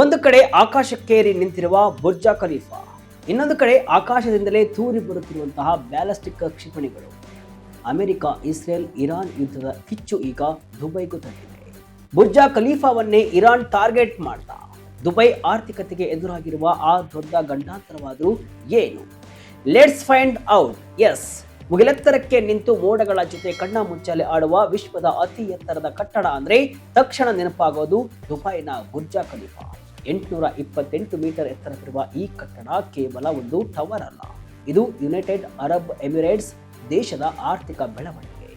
ಒಂದು ಕಡೆ ಆಕಾಶಕ್ಕೇರಿ ನಿಂತಿರುವ ಬುರ್ಜ್ ಖಲೀಫಾ, ಇನ್ನೊಂದು ಕಡೆ ಆಕಾಶದಿಂದಲೇ ತೂರಿ ಬರುತ್ತಿರುವಂತಹ ಬ್ಯಾಲಿಸ್ಟಿಕ್ ಕ್ಷಿಪಣಿಗಳು. ಅಮೆರಿಕ, ಇಸ್ರೇಲ್, ಇರಾನ್ ಯುದ್ಧದ ಕಿಚ್ಚು ಈಗ ದುಬೈಗೂ ತಟ್ಟಿದೆ. ಬುರ್ಜ್ ಖಲೀಫಾವನ್ನೇ ಇರಾನ್ ಟಾರ್ಗೆಟ್ ಮಾಡ್ತಾ ದುಬೈ ಆರ್ಥಿಕತೆಗೆ ಎದುರಾಗಿರುವ ಆ ದೊಡ್ಡ ಗಂಡಾಂತರವಾದರೂ ಏನು? Let's find out. ಎಸ್, ಮುಗಿಲೆತ್ತರಕ್ಕೆ ನಿಂತು ಮೋಡಗಳ ಜೊತೆ ಕಣ್ಣ ಮುಚ್ಚಾಲೆ ಆಡುವ ವಿಶ್ವದ ಅತಿ ಎತ್ತರದ ಕಟ್ಟಡ ಅಂದ್ರೆ ತಕ್ಷಣ ನೆನಪಾಗೋದು ದುಬೈನ ಬುರ್ಜ್ ಖಲೀಫಾ. 828 ಮೀಟರ್ ಎತ್ತರವಿರುವ ಈ ಕಟ್ಟಡ ಕೇವಲ ಒಂದು ಟವರ್ ಅಲ್ಲ, ಇದು ಯುನೈಟೆಡ್ ಅರಬ್ ಎಮಿರೇಟ್ಸ್ ದೇಶದ ಆರ್ಥಿಕ ಬೆಳವಣಿಗೆ,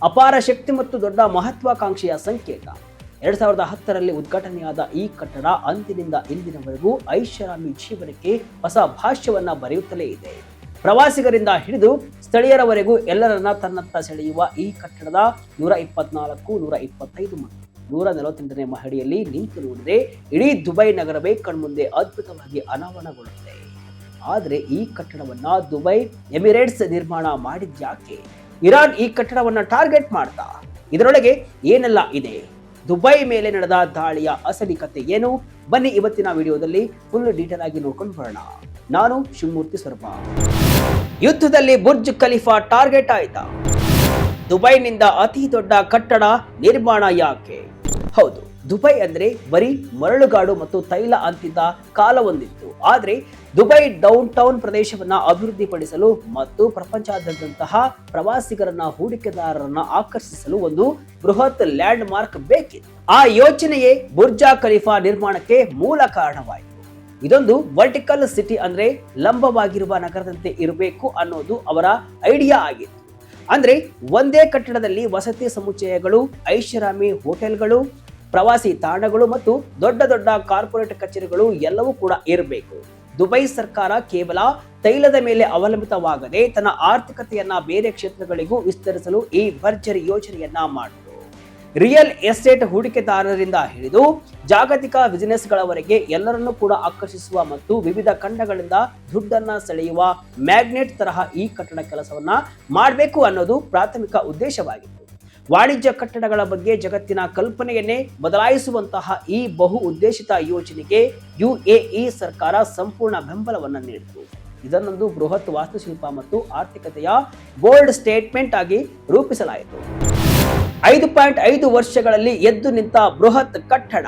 ಅಪಾರ ಶಕ್ತಿ ಮತ್ತು ದೊಡ್ಡ ಮಹತ್ವಾಕಾಂಕ್ಷೆಯ ಸಂಕೇತ. 2010ರಲ್ಲಿ ಉದ್ಘಾಟನೆಯಾದ ಈ ಕಟ್ಟಡ ಅಂದಿನಿಂದ ಇಂದಿನವರೆಗೂ ಐಷಾರಾಮಿ ಜೀವನಕ್ಕೆ ಹೊಸ ಭಾಷ್ಯವನ್ನ ಬರೆಯುತ್ತಲೇ ಇದೆ. ಪ್ರವಾಸಿಗರಿಂದ ಹಿಡಿದು ಸ್ಥಳೀಯರವರೆಗೂ ಎಲ್ಲರನ್ನ ತನ್ನತ್ತ ಸೆಳೆಯುವ ಈ ಕಟ್ಟಡದ 124, 125 ಮತ್ತು 148ನೇ ಮಹಡಿಯಲ್ಲಿ ನಿಂತು ನೋಡಿದ್ರೆ ಇಡೀ ದುಬೈ ನಗರವೇ ಕಣ್ಮುಂದೆ ಅದ್ಭುತವಾಗಿ ಅನಾವರಣಗೊಳ್ಳುತ್ತೆ. ಆದರೆ ಈ ಕಟ್ಟಡವನ್ನ ದುಬೈ ಎಮಿರೇಟ್ಸ್ ನಿರ್ಮಾಣ ಮಾಡಿದ್ಯಾಕೆ? ಇರಾನ್ ಈ ಕಟ್ಟಡವನ್ನ ಟಾರ್ಗೆಟ್ ಮಾಡ್ತಾ ಇದರೊಳಗೆ ಏನೆಲ್ಲ ಇದೆ? ದುಬೈ ಮೇಲೆ ನಡೆದ ದಾಳಿಯ ಅಸಲಿ ಕತೆ ಏನು? ಬನ್ನಿ ಇವತ್ತಿನ ವಿಡಿಯೋದಲ್ಲಿ ಫುಲ್ ಡೀಟೇಲ್ ಆಗಿ ನೋಡ್ಕೊಂಡು ಬರೋಣ. ನಾನು ಶಿವಮೂರ್ತಿ ಸ್ವರೂಪ. ಯುದ್ಧದಲ್ಲಿ ಬುರ್ಜ್ ಖಲೀಫಾ ಟಾರ್ಗೆಟ್ ಆಯ್ತಾ? ದುಬೈನಿಂದ ಅತಿ ದೊಡ್ಡ ಕಟ್ಟಡ ನಿರ್ಮಾಣ ಯಾಕೆ? ಹೌದು, ದುಬೈ ಅಂದ್ರೆ ಬರೀ ಮರಳುಗಾಡು ಮತ್ತು ತೈಲ ಅಂತಿದ್ದ ಕಾಲ ಒಂದಿತ್ತು. ಆದ್ರೆ ದುಬೈ ಡೌನ್ ಟೌನ್ ಪ್ರದೇಶವನ್ನ ಅಭಿವೃದ್ಧಿಪಡಿಸಲು ಮತ್ತು ಪ್ರಪಂಚದಾದ್ಯಂತಹ ಪ್ರವಾಸಿಗರನ್ನ, ಹೂಡಿಕೆದಾರರನ್ನ ಆಕರ್ಷಿಸಲು ಒಂದು ಬೃಹತ್ ಲ್ಯಾಂಡ್ ಮಾರ್ಕ್ ಬೇಕಿತ್ತು. ಆ ಯೋಚನೆಯೇ ಬುರ್ಜ್ ಖಲೀಫಾ ನಿರ್ಮಾಣಕ್ಕೆ ಮೂಲ ಕಾರಣವಾಯಿತು. ಇದೊಂದು ವರ್ಟಿಕಲ್ ಸಿಟಿ, ಅಂದ್ರೆ ಲಂಬವಾಗಿರುವ ನಗರದಂತೆ ಇರಬೇಕು ಅನ್ನೋದು ಅವರ ಐಡಿಯಾ ಆಗಿತ್ತು. ಅಂದ್ರೆ ಒಂದೇ ಕಟ್ಟಡದಲ್ಲಿ ವಸತಿ ಸಮುಚ್ಚಯಗಳು, ಐಷಾರಾಮಿ ಹೋಟೆಲ್ಗಳು, ಪ್ರವಾಸಿ ತಾಣಗಳು ಮತ್ತು ದೊಡ್ಡ ದೊಡ್ಡ ಕಾರ್ಪೊರೇಟ್ ಕಚೇರಿಗಳು ಎಲ್ಲವೂ ಕೂಡ ಇರಬೇಕು. ದುಬೈ ಸರ್ಕಾರ ಕೇವಲ ತೈಲದ ಮೇಲೆ ಅವಲಂಬಿತವಾಗದೆ ತನ್ನ ಆರ್ಥಿಕತೆಯನ್ನ ಬೇರೆ ಕ್ಷೇತ್ರಗಳಿಗೂ ವಿಸ್ತರಿಸಲು ಈ ಭರ್ಜರಿ ಯೋಜನೆಯನ್ನ ಮಾಡಿತು. ರಿಯಲ್ ಎಸ್ಟೇಟ್ ಹೂಡಿಕೆದಾರರಿಂದ ಹಿಡಿದು ಜಾಗತಿಕ ಬಿಸಿನೆಸ್ಗಳವರೆಗೆ ಎಲ್ಲರನ್ನೂ ಕೂಡ ಆಕರ್ಷಿಸುವ ಮತ್ತು ವಿವಿಧ ಖಂಡಗಳಿಂದ ದುಡ್ಡನ್ನ ಸೆಳೆಯುವ ಮ್ಯಾಗ್ನೆಟ್ ತರಹ ಈ ಕಟ್ಟಡ ಕೆಲಸವನ್ನ ಮಾಡಬೇಕು ಅನ್ನೋದು ಪ್ರಾಥಮಿಕ ಉದ್ದೇಶವಾಗಿತ್ತು. ವಾಣಿಜ್ಯ ಕಟ್ಟಡಗಳ ಬಗ್ಗೆ ಜಗತ್ತಿನ ಕಲ್ಪನೆಯನ್ನೇ ಬದಲಾಯಿಸುವಂತಹ ಈ ಬಹು ಉದ್ದೇಶಿತ ಯೋಜನೆಗೆ UAE ಸರ್ಕಾರ ಸಂಪೂರ್ಣ ಬೆಂಬಲವನ್ನ ನೀಡಿತು. ಇದನ್ನೊಂದು ಬೃಹತ್ ವಾಸ್ತುಶಿಲ್ಪ ಮತ್ತು ಆರ್ಥಿಕತೆಯ ಬೋಲ್ಡ್ ಸ್ಟೇಟ್ಮೆಂಟ್ ಆಗಿ ರೂಪಿಸಲಾಯಿತು. 5.5 ವರ್ಷಗಳಲ್ಲಿ ಎದ್ದು ನಿಂತ ಬೃಹತ್ ಕಟ್ಟಡ,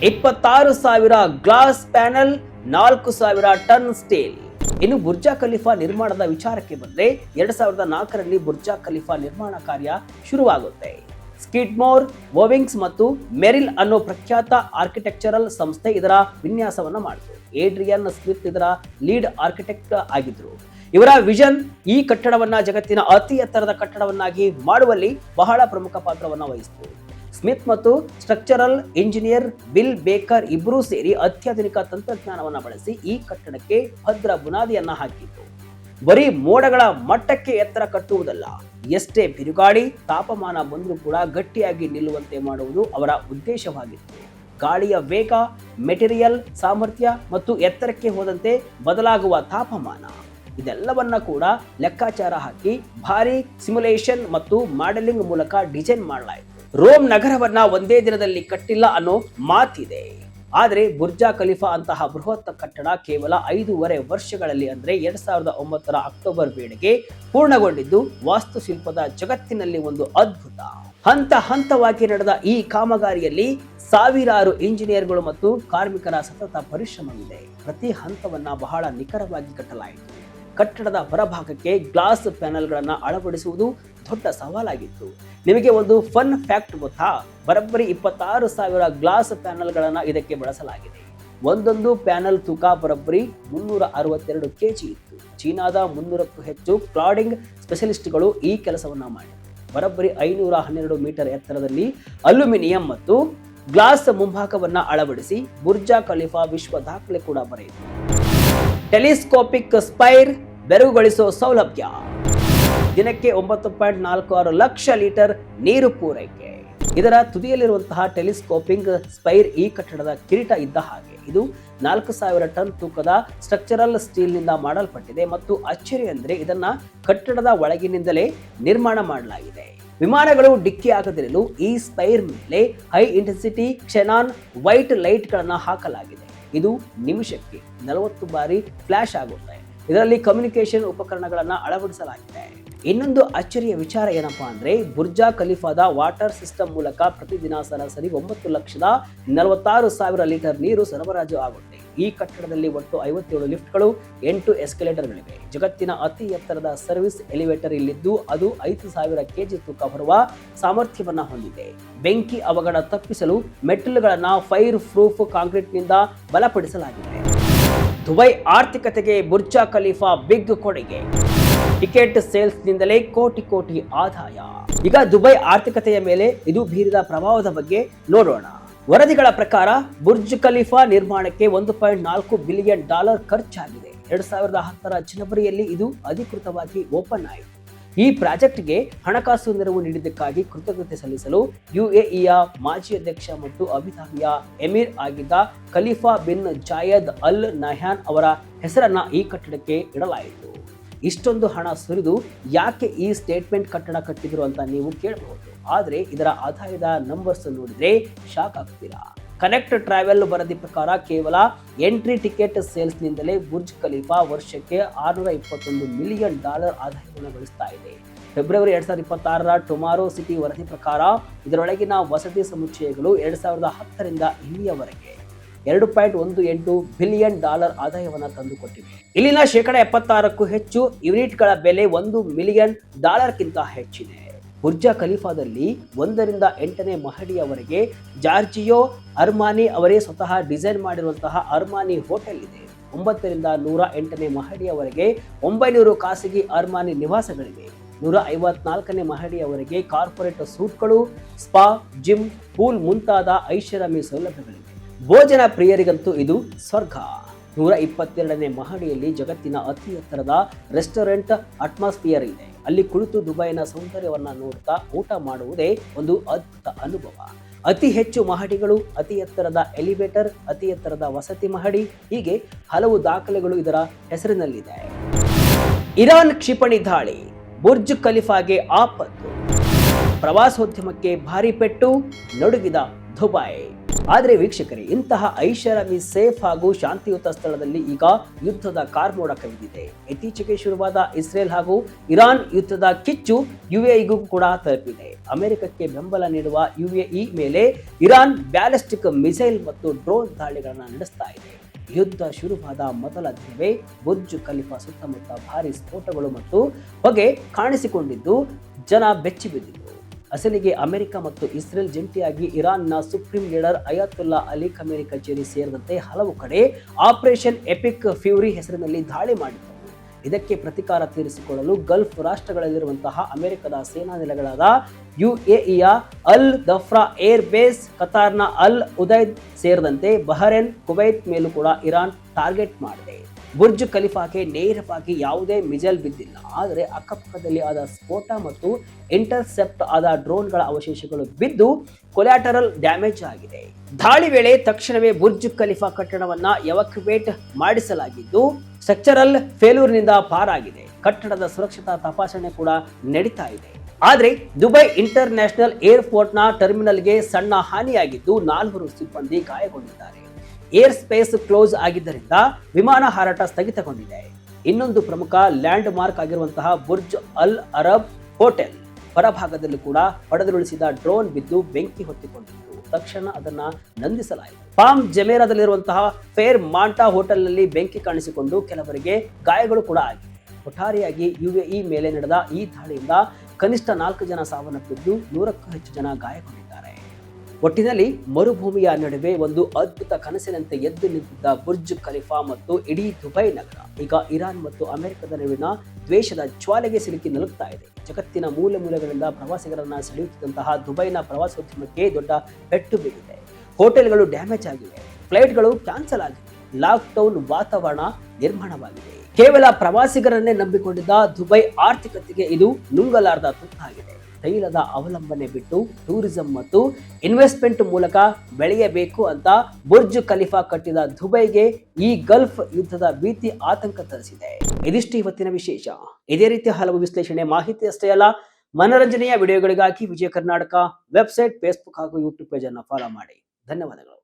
26,000 ಗ್ಲಾಸ್ ಪ್ಯಾನಲ್, 4,000 ಟನ್ ಸ್ಟೀಲ್. ಇನ್ನು ಬುರ್ಜ್ ಖಲೀಫಾ ನಿರ್ಮಾಣದ ವಿಚಾರಕ್ಕೆ ಬಂದ್ರೆ 2004ರಲ್ಲಿ ಬುರ್ಜ್ ಖಲೀಫಾ ನಿರ್ಮಾಣ ಕಾರ್ಯ ಶುರುವಾಗುತ್ತೆ. ಸ್ಕಿಡ್ಮೋರ್, ವೋವಿಂಗ್ಸ್ ಮತ್ತು ಮೆರಿಲ್ ಅನ್ನೋ ಪ್ರಖ್ಯಾತ ಆರ್ಕಿಟೆಕ್ಚರಲ್ ಸಂಸ್ಥೆ ಇದರ ವಿನ್ಯಾಸವನ್ನ ಮಾಡಿತು. ಏಡ್ರಿಯನ್ ಸ್ಮಿತ್ ಇದರ ಲೀಡ್ ಆರ್ಕಿಟೆಕ್ಟ್ ಆಗಿದ್ರು. ಇವರ ವಿಷನ್ ಈ ಕಟ್ಟಡವನ್ನ ಜಗತ್ತಿನ ಅತಿ ಎತ್ತರದ ಕಟ್ಟಡವನ್ನಾಗಿ ಮಾಡುವಲ್ಲಿ ಬಹಳ ಪ್ರಮುಖ ಪಾತ್ರವನ್ನ ವಹಿಸಿತು. ಸ್ಮಿತ್ ಮತ್ತು ಸ್ಟ್ರಕ್ಚರಲ್ ಇಂಜಿನಿಯರ್ ಬಿಲ್ ಬೇಕರ್ ಇಬ್ಬರೂ ಸೇರಿ ಅತ್ಯಾಧುನಿಕ ತಂತ್ರಜ್ಞಾನವನ್ನ ಬಳಸಿ ಈ ಕಟ್ಟಡಕ್ಕೆ ಭದ್ರ ಬುನಾದಿಯನ್ನ ಹಾಕಿತ್ತು. ಬರೀ ಮೋಡಗಳ ಮಟ್ಟಕ್ಕೆ ಎತ್ತರ ಕಟ್ಟುವುದಲ್ಲ, ಎಷ್ಟೇ ಬಿರುಗಾಳಿ, ತಾಪಮಾನ ಬಂದರೂ ಕೂಡ ಗಟ್ಟಿಯಾಗಿ ನಿಲ್ಲುವಂತೆ ಮಾಡುವುದು ಅವರ ಉದ್ದೇಶವಾಗಿತ್ತು. ಗಾಳಿಯ ವೇಗ, ಮೆಟೀರಿಯಲ್ ಸಾಮರ್ಥ್ಯ ಮತ್ತು ಎತ್ತರಕ್ಕೆ ಹೋದಂತೆ ಬದಲಾಗುವ ತಾಪಮಾನ, ಇದೆಲ್ಲವನ್ನ ಕೂಡ ಲೆಕ್ಕಾಚಾರ ಹಾಕಿ ಭಾರಿ ಸಿಮ್ಯುಲೇಷನ್ ಮತ್ತು ಮಾಡೆಲಿಂಗ್ ಮೂಲಕ ಡಿಸೈನ್ ಮಾಡಲಾಯಿತು. ರೋಮ್ ನಗರವನ್ನ ಒಂದೇ ದಿನದಲ್ಲಿ ಕಟ್ಟಿಲ್ಲ ಅನ್ನೋ ಮಾತಿದೆ. ಆದ್ರೆ ಬುರ್ಜ್ ಖಲೀಫಾ ಅಂತಹ ಬೃಹತ್ ಕಟ್ಟಡ ಕೇವಲ 5.5 ವರ್ಷಗಳಲ್ಲಿ, ಅಂದ್ರೆ 2009ರ ಅಕ್ಟೋಬರ್ ವೇಳೆಗೆ ಪೂರ್ಣಗೊಂಡಿದ್ದು ವಾಸ್ತುಶಿಲ್ಪದ ಜಗತ್ತಿನಲ್ಲಿ ಒಂದು ಅದ್ಭುತ. ಹಂತ ಹಂತವಾಗಿ ನಡೆದ ಈ ಕಾಮಗಾರಿಯಲ್ಲಿ ಸಾವಿರಾರು ಇಂಜಿನಿಯರ್ಗಳು ಮತ್ತು ಕಾರ್ಮಿಕರ ಸತತ ಪರಿಶ್ರಮವಿದೆ. ಪ್ರತಿ ಹಂತವನ್ನ ಬಹಳ ನಿಖರವಾಗಿ ಕಟ್ಟಲಾಯಿತು. ಕಟ್ಟಡದ ಹೊರಭಾಗಕ್ಕೆ ಗ್ಲಾಸ್ ಪ್ಯಾನಲ್ಗಳನ್ನು ಅಳವಡಿಸುವುದು ದೊಡ್ಡ ಸವಾಲಾಗಿತ್ತು. ನಿಮಗೆ ಒಂದು ಫನ್ ಫ್ಯಾಕ್ಟ್ ಗೊತ್ತಾ? ಬರೋಬ್ಬರಿ 26,000 ಗ್ಲಾಸ್ ಪ್ಯಾನಲ್ಗಳನ್ನು ಇದಕ್ಕೆ ಬಳಸಲಾಗಿದೆ. ಒಂದೊಂದು ಪ್ಯಾನಲ್ ತೂಕ ಬರೋಬ್ಬರಿ 362 kg ಇತ್ತು. ಚೀನಾದ 300ಕ್ಕೂ ಹೆಚ್ಚು ಕ್ಲಾಡಿಂಗ್ ಸ್ಪೆಷಲಿಸ್ಟ್ಗಳು ಈ ಕೆಲಸವನ್ನ ಮಾಡಿ ಬರೋಬ್ಬರಿ 512 ಮೀಟರ್ ಎತ್ತರದಲ್ಲಿ ಅಲ್ಯೂಮಿನಿಯಂ ಮತ್ತು ಗ್ಲಾಸ್ ಮುಂಭಾಗವನ್ನ ಅಳವಡಿಸಿ ಬುರ್ಜ್ ಖಲೀಫಾ ವಿಶ್ವ ದಾಖಲೆ ಕೂಡ ಬರೆಯಿತು. ಟೆಲಿಸ್ಕೋಪಿಕ್ ಸ್ಪೈರ್ ಬೆರಗುಗೊಳಿಸೋ ಸೌಲಭ್ಯ, ದಿನಕ್ಕೆ 9.46 ಲಕ್ಷ ಲೀಟರ್ ನೀರು ಪೂರೈಕೆ. ಇದರ ತುದಿಯಲ್ಲಿರುವಂತಹ ಟೆಲಿಸ್ಕೋಪಿಂಗ್ ಸ್ಪೈರ್ ಈ ಕಟ್ಟಡದ ಕಿರೀಟ ಇದ್ದ ಹಾಗೆ. ಇದು 4,000 ಟನ್ ತೂಕದ ಸ್ಟ್ರಕ್ಚರಲ್ ಸ್ಟೀಲ್ ನಿಂದ ಮಾಡಲ್ಪಟ್ಟಿದೆ ಮತ್ತು ಅಚ್ಚರಿ ಅಂದ್ರೆ ಇದನ್ನ ಕಟ್ಟಡದ ಒಳಗಿನಿಂದಲೇ ನಿರ್ಮಾಣ ಮಾಡಲಾಗಿದೆ. ವಿಮಾನಗಳು ಡಿಕ್ಕಿ ಆಗದಿರಲು ಈ ಸ್ಪೈರ್ ಮೇಲೆ ಹೈ ಇಂಟೆನ್ಸಿಟಿ ಕ್ಷೆನಾನ್ ವೈಟ್ ಲೈಟ್ಗಳನ್ನು ಹಾಕಲಾಗಿದೆ. ಇದು ನಿಮಿಷಕ್ಕೆ 40 ಬಾರಿ ಫ್ಲಾಶ್ ಆಗುತ್ತೆ. ಇದರಲ್ಲಿ ಕಮ್ಯುನಿಕೇಶನ್ ಉಪಕರಣಗಳನ್ನು ಅಳವಡಿಸಲಾಗಿದೆ. ಇನ್ನೊಂದು ಅಚ್ಚರಿಯ ವಿಚಾರ ಏನಪ್ಪಾ ಅಂದ್ರೆ, ಬುರ್ಜಾ ಖಲೀಫಾದ ವಾಟರ್ ಸಿಸ್ಟಮ್ ಮೂಲಕ ಪ್ರತಿದಿನ ಸರಾಸರಿ 9,46,000 ಲೀಟರ್ ನೀರು ಸರಬರಾಜು ಆಗುತ್ತೆ. ಈ ಕಟ್ಟಡದಲ್ಲಿ ಒಟ್ಟು 57 ಲಿಫ್ಟ್ಗಳು, 8 ಎಸ್ಕಲೇಟರ್ಗಳಿವೆ. ಜಗತ್ತಿನ ಅತಿ ಎತ್ತರದ ಸರ್ವಿಸ್ ಎಲಿವೇಟರ್ ಇಲ್ಲಿದ್ದು ಅದು 5,000 kg ತೂಕ ಬರುವ ಸಾಮರ್ಥ್ಯವನ್ನ ಹೊಂದಿದೆ. ಬೆಂಕಿ ಅವಘಡ ತಪ್ಪಿಸಲು ಮೆಟ್ಟಿಲುಗಳನ್ನು ಫೈರ್ ಪ್ರೂಫ್ ಕಾಂಕ್ರೀಟ್ನಿಂದ ಬಲಪಡಿಸಲಾಗಿದೆ. ದುಬೈ ಆರ್ಥಿಕತೆಗೆ ಬುರ್ಜಾ ಖಲೀಫಾ ಬಿಗ್ ಕೊಡುಗೆ. ಟಿಕೆಟ್ ಸೇಲ್ಸ್ನಿಂದಲೇ ಕೋಟಿ ಆದಾಯ. ಈಗ ದುಬೈ ಆರ್ಥಿಕತೆಯ ಮೇಲೆ ಇದು ಬೀರಿದ ಪ್ರಭಾವದ ಬಗ್ಗೆ ನೋಡೋಣ. ವರದಿಗಳ ಪ್ರಕಾರ ಬುರ್ಜ್ ಖಲೀಫಾ ನಿರ್ಮಾಣಕ್ಕೆ $1.4 ಬಿಲಿಯನ್ ಖರ್ಚಾಗಿದೆ. 2010 ಜನವರಿಯಲ್ಲಿ ಇದು ಅಧಿಕೃತವಾಗಿ ಓಪನ್ ಆಯಿತು. ಈ ಪ್ರಾಜೆಕ್ಟ್ಗೆ ಹಣಕಾಸು ನೆರವು ನೀಡಿದ್ದಕ್ಕಾಗಿ ಕೃತಜ್ಞತೆ ಸಲ್ಲಿಸಲು ಯುಎಇಯ ಮಾಜಿ ಅಧ್ಯಕ್ಷ ಮತ್ತು ಅಬುಧಾಬಿಯ ಎಮಿರ್ ಆಗಿದ್ದ Khalifa bin Zayed Al Nahyan ಅವರ ಹೆಸರನ್ನ ಈ ಕಟ್ಟಡಕ್ಕೆ ಇಡಲಾಯಿತು. ಇಷ್ಟೊಂದು ಹಣ ಸುರಿದು ಯಾಕೆ ಈ ಸ್ಟೇಟ್ಮೆಂಟ್ ಕಟ್ಟಡ ಕಟ್ಟಿದ್ರು ಅಂತ ನೀವು ಕೇಳಬಹುದು. ಆದರೆ ಇದರ ಆದಾಯದ ನಂಬರ್ಸ್ ನೋಡಿದ್ರೆ ಶಾಕ್ ಆಗ್ತೀರಾ. ಕನೆಕ್ಟ್ ಟ್ರಾವೆಲ್ ವರದಿ ಪ್ರಕಾರ ಕೇವಲ ಎಂಟ್ರಿ ಟಿಕೆಟ್ ಸೇಲ್ಸ್ನಿಂದಲೇ ಬುರ್ಜ್ ಖಲೀಫಾ ವರ್ಷಕ್ಕೆ $621 ಮಿಲಿಯನ್ ಆದಾಯವನ್ನು ಗಳಿಸ್ತಾ ಇದೆ. ಫೆಬ್ರವರಿ 2026ರ ಟೊಮಾರೋ ಸಿಟಿ ವರದಿ ಪ್ರಕಾರ ಇದರೊಳಗಿನ ವಸತಿ ಸಮುಚ್ಚಯಗಳು 2010 ರಿಂದ ಇಲ್ಲಿಯವರೆಗೆ $2.18 ಬಿಲಿಯನ್ ಆದಾಯವನ್ನು ತಂದುಕೊಟ್ಟಿವೆ. ಇಲ್ಲಿನ 76%ಕ್ಕೂ ಹೆಚ್ಚು ಯೂನಿಟ್ಗಳ ಬೆಲೆ $1 ಮಿಲಿಯನ್ ಗಿಂತ ಹೆಚ್ಚಿದೆ. ಬುರ್ಜ್ ಖಲೀಫಾದಲ್ಲಿ 1 ರಿಂದ 8ನೇ ಮಹಡಿಯವರೆಗೆ ಜಾರ್ಜಿಯೋ ಅರ್ಮಾನಿ ಅವರೇ ಸ್ವತಃ ಡಿಸೈನ್ ಮಾಡಿರುವಂತಹ ಅರ್ಮಾನಿ ಹೋಟೆಲ್ ಇದೆ. 9 ರಿಂದ 108ನೇ ಮಹಡಿಯವರೆಗೆ 900 ಖಾಸಗಿ ಅರ್ಮಾನಿ ನಿವಾಸಗಳಿವೆ. 154ನೇ ಮಹಡಿಯವರೆಗೆ ಕಾರ್ಪೊರೇಟ್ ಸೂಟ್ಗಳು, ಸ್ಪಾ, ಜಿಮ್, ಪೂಲ್ ಮುಂತಾದ ಐಷಾರಾಮಿ ಸೌಲಭ್ಯಗಳಿವೆ. ಭೋಜನ ಪ್ರಿಯರಿಗಂತೂ ಇದು ಸ್ವರ್ಗ. 122ನೇ ಮಹಡಿಯಲ್ಲಿ ಜಗತ್ತಿನ ಅತಿ ಎತ್ತರದ ರೆಸ್ಟೋರೆಂಟ್ ಅಟ್ಮಾಸ್ಫಿಯರ್ ಇದೆ. ಅಲ್ಲಿ ಕುಳಿತು ದುಬೈನ ಸೌಂದರ್ಯವನ್ನ ನೋಡ್ತಾ ಊಟ ಮಾಡುವುದೇ ಒಂದು ಅದ್ಭುತ ಅನುಭವ. ಅತಿ ಹೆಚ್ಚು ಮಹಡಿಗಳು, ಅತಿ ಎತ್ತರದ ಎಲಿವೇಟರ್, ಅತಿ ಎತ್ತರದ ವಸತಿ ಮಹಡಿ, ಹೀಗೆ ಹಲವು ದಾಖಲೆಗಳು ಇದರ ಹೆಸರಿನಲ್ಲಿದೆ. ಇರಾನ್ ಕ್ಷಿಪಣಿ ದಾಳಿ, ಬುರ್ಜ್ ಖಲೀಫಾಗೆ ಆಪತ್ತು, ಪ್ರವಾಸೋದ್ಯಮಕ್ಕೆ ಭಾರಿ ಪೆಟ್ಟು, ನಡುಗಿದ ದುಬೈ. ಆದರೆ ವೀಕ್ಷಕರೇ, ಇಂತಹ ಐಷಾರಾಮಿ ಸೇಫ್ ಹಾಗೂ ಶಾಂತಿಯುತ ಸ್ಥಳದಲ್ಲಿ ಈಗ ಯುದ್ಧದ ಕಾರ್ಮೋಡ ಕವಿದಿದೆ. ಇತ್ತೀಚೆಗೆ ಶುರುವಾದ ಇಸ್ರೇಲ್ ಹಾಗೂ ಇರಾನ್ ಯುದ್ಧದ ಕಿಚ್ಚು ಯುಎಇಗೂ ಕೂಡ ತಲುಪಿದೆ. ಅಮೆರಿಕಕ್ಕೆ ಬೆಂಬಲ ನೀಡುವ ಯುಎಇ ಮೇಲೆ ಇರಾನ್ ಬ್ಯಾಲಿಸ್ಟಿಕ್ ಮಿಸೈಲ್ ಮತ್ತು ಡ್ರೋನ್ ದಾಳಿಗಳನ್ನು ನಡೆಸ್ತಾ ಇದೆ. ಯುದ್ಧ ಶುರುವಾದ ಮೊದಲ ದಿನವೇ ಬುರ್ಜ್ ಖಲೀಫಾ ಸುತ್ತಮುತ್ತ ಭಾರಿ ಸ್ಫೋಟಗಳು ಮತ್ತು ಹೊಗೆ ಕಾಣಿಸಿಕೊಂಡಿದ್ದು ಜನ ಬೆಚ್ಚಿಬಿದ್ದಿದ್ರು. ಅಸಲಿಗೆ ಅಮೆರಿಕ ಮತ್ತು ಇಸ್ರೇಲ್ ಜಂಟಿಯಾಗಿ ಇರಾನ್ನ ಸುಪ್ರೀಂ ಲೀಡರ್ ಅಯಾತುಲ್ಲಾ ಅಲಿ ಖಮೇನಿ ಕಚೇರಿ ಸೇರಿದಂತೆ ಹಲವು ಕಡೆ ಆಪರೇಷನ್ ಎಪಿಕ್ ಫ್ಯೂರಿ ಹೆಸರಿನಲ್ಲಿ ದಾಳಿ ಮಾಡಿದ್ದರು. ಇದಕ್ಕೆ ಪ್ರತಿಕಾರ ತೀರಿಸಿಕೊಳ್ಳಲು ಗಲ್ಫ್ ರಾಷ್ಟ್ರಗಳಲ್ಲಿರುವಂತಹ ಅಮೆರಿಕದ ಸೇನಾ ನೆಲೆಗಳಾದ ಯುಎಇಯ ಅಲ್ ದಫ್ರಾ ಏರ್ ಬೇಸ್, ಕತಾರ್ನ ಅಲ್ ಉದೈದ್ ಸೇರಿದಂತೆ ಬಹರೇನ್, ಕುವೈತ್ ಮೇಲೂ ಕೂಡ ಇರಾನ್ ಟಾರ್ಗೆಟ್ ಮಾಡಿದೆ. ಬುರ್ಜ್ ಖಲೀಫಾಗೆ ನೇರವಾಗಿ ಯಾವುದೇ ಮಿಸೈಲ್ ಬಿದ್ದಿಲ್ಲ. ಆದರೆ ಅಕ್ಕಪಕ್ಕದಲ್ಲಿ ಆದ ಸ್ಫೋಟ ಮತ್ತು ಇಂಟರ್ಸೆಪ್ಟ್ ಆದ ಡ್ರೋನ್ಗಳ ಅವಶೇಷಗಳು ಬಿದ್ದು ಕೊಲ್ಯಾಟರಲ್ ಡ್ಯಾಮೇಜ್ ಆಗಿದೆ. ದಾಳಿ ವೇಳೆ ತಕ್ಷಣವೇ ಬುರ್ಜ್ ಖಲೀಫಾ ಕಟ್ಟಡವನ್ನ ಎವಾಕ್ಯುವೇಟ್ ಮಾಡಿಸಲಾಗಿದ್ದು ಸ್ಟ್ರಕ್ಚರಲ್ ಫೇಲ್ಯೂರ್ನಿಂದ ಪಾರಾಗಿದೆ. ಕಟ್ಟಡದ ಸುರಕ್ಷತಾ ತಪಾಸಣೆ ಕೂಡ ನಡೀತಾ ಇದೆ. ಆದರೆ ದುಬೈ ಇಂಟರ್ ನ್ಯಾಷನಲ್ ಏರ್ಪೋರ್ಟ್ನ ಟರ್ಮಿನಲ್ಗೆ ಸಣ್ಣ ಹಾನಿಯಾಗಿದ್ದು 4 ಸಿಬ್ಬಂದಿ ಗಾಯಗೊಂಡಿದ್ದಾರೆ. ಏರ್ ಸ್ಪೇಸ್ ಕ್ಲೋಸ್ ಆಗಿದ್ದರಿಂದ ವಿಮಾನ ಹಾರಾಟ ಸ್ಥಗಿತಗೊಂಡಿದೆ. ಇನ್ನೊಂದು ಪ್ರಮುಖ ಲ್ಯಾಂಡ್ ಮಾರ್ಕ್ ಆಗಿರುವಂತಹ ಬುರ್ಜ್ ಅಲ್ ಅರಬ್ ಹೋಟೆಲ್ ಹೊರಭಾಗದಲ್ಲಿ ಕೂಡ ಹೊಡೆದುರುಳಿಸಿದ ಡ್ರೋನ್ ಬಿದ್ದು ಬೆಂಕಿ ಹೊತ್ತಿಕೊಂಡಿತ್ತು. ತಕ್ಷಣ ಅದನ್ನ ನಂದಿಸಲಾಯಿತು. ಪಾಮ್ ಜಮೇರಾದಲ್ಲಿರುವಂತಹ ಫೇರ್ ಮಾಂಟಾ ಹೋಟೆಲ್ನಲ್ಲಿ ಬೆಂಕಿ ಕಾಣಿಸಿಕೊಂಡು ಕೆಲವರಿಗೆ ಗಾಯಗಳು ಕೂಡ ಆಗಿದೆ. ಒಟ್ಟಾರೆಯಾಗಿ ಯುಎಇ ಮೇಲೆ ನಡೆದ ಈ ದಾಳಿಯಿಂದ ಕನಿಷ್ಠ 4 ಜನ ಸಾವನ್ನಪ್ಪಿದ್ದು 100ಕ್ಕೂ ಹೆಚ್ಚು ಜನ ಗಾಯಗೊಂಡಿದ್ದಾರೆ. ಒಟ್ಟಿನಲ್ಲಿ ಮರುಭೂಮಿಯ ನಡುವೆ ಒಂದು ಅದ್ಭುತ ಕನಸಿನಂತೆ ಎದ್ದು ನಿಂತಿದ್ದ ಬುರ್ಜ್ ಖಲೀಫಾ ಮತ್ತು ಇಡೀ ದುಬೈ ನಗರ ಈಗ ಇರಾನ್ ಮತ್ತು ಅಮೆರಿಕದ ನಡುವಿನ ದ್ವೇಷದ ಜ್ವಾಲೆಗೆ ಸಿಲುಕಿ ನಲುಗ್ತಾ ಇದೆ. ಜಗತ್ತಿನ ಮೂಲೆ ಮೂಲೆಗಳಿಂದ ಪ್ರವಾಸಿಗರನ್ನ ಸೆಳೆಯುತ್ತಿದ್ದಂತಹ ದುಬೈನ ಪ್ರವಾಸೋದ್ಯಮಕ್ಕೆ ದೊಡ್ಡ ಪೆಟ್ಟು ಬಿದ್ದಿದೆ. ಹೋಟೆಲ್ಗಳು ಡ್ಯಾಮೇಜ್ ಆಗಿವೆ, ಫ್ಲೈಟ್ಗಳು ಕ್ಯಾನ್ಸಲ್ ಆಗಿವೆ, ಲಾಕ್ಡೌನ್ ವಾತಾವರಣ ನಿರ್ಮಾಣವಾಗಿದೆ. ಕೇವಲ ಪ್ರವಾಸಿಗರನ್ನೇ ನಂಬಿಕೊಂಡಿದ್ದ ದುಬೈ ಆರ್ಥಿಕತೆಗೆ ಇದು ನುಂಗಲಾರದ ತುತ್ತಾಗಿದೆ. ತೈಲದ ಅವಲಂಬನೆ ಬಿಟ್ಟು ಟೂರಿಸಂ ಮತ್ತು ಇನ್ವೆಸ್ಟ್ಮೆಂಟ್ ಮೂಲಕ ಬೆಳೆಯಬೇಕು ಅಂತ ಬುರ್ಜ್ ಖಲೀಫಾ ಕಟ್ಟಿದ ದುಬೈಗೆ ಈ ಗಲ್ಫ್ ಯುದ್ಧದ ಭೀತಿ ಆತಂಕ ತರಿಸಿದೆ. ಇದಿಷ್ಟು ಇವತ್ತಿನ ವಿಶೇಷ. ಇದೇ ರೀತಿ ಹಲವು ವಿಶ್ಲೇಷಣೆ ಮಾಹಿತಿ ಅಷ್ಟೇ ಅಲ್ಲ, ಮನರಂಜನೆಯ ವಿಡಿಯೋಗಳಿಗಾಗಿ ವಿಜಯ ಕರ್ನಾಟಕ ವೆಬ್ಸೈಟ್, ಫೇಸ್ಬುಕ್ ಹಾಗೂ ಯೂಟ್ಯೂಬ್ ಪೇಜ್ ಅನ್ನು ಫಾಲೋ ಮಾಡಿ. ಧನ್ಯವಾದಗಳು.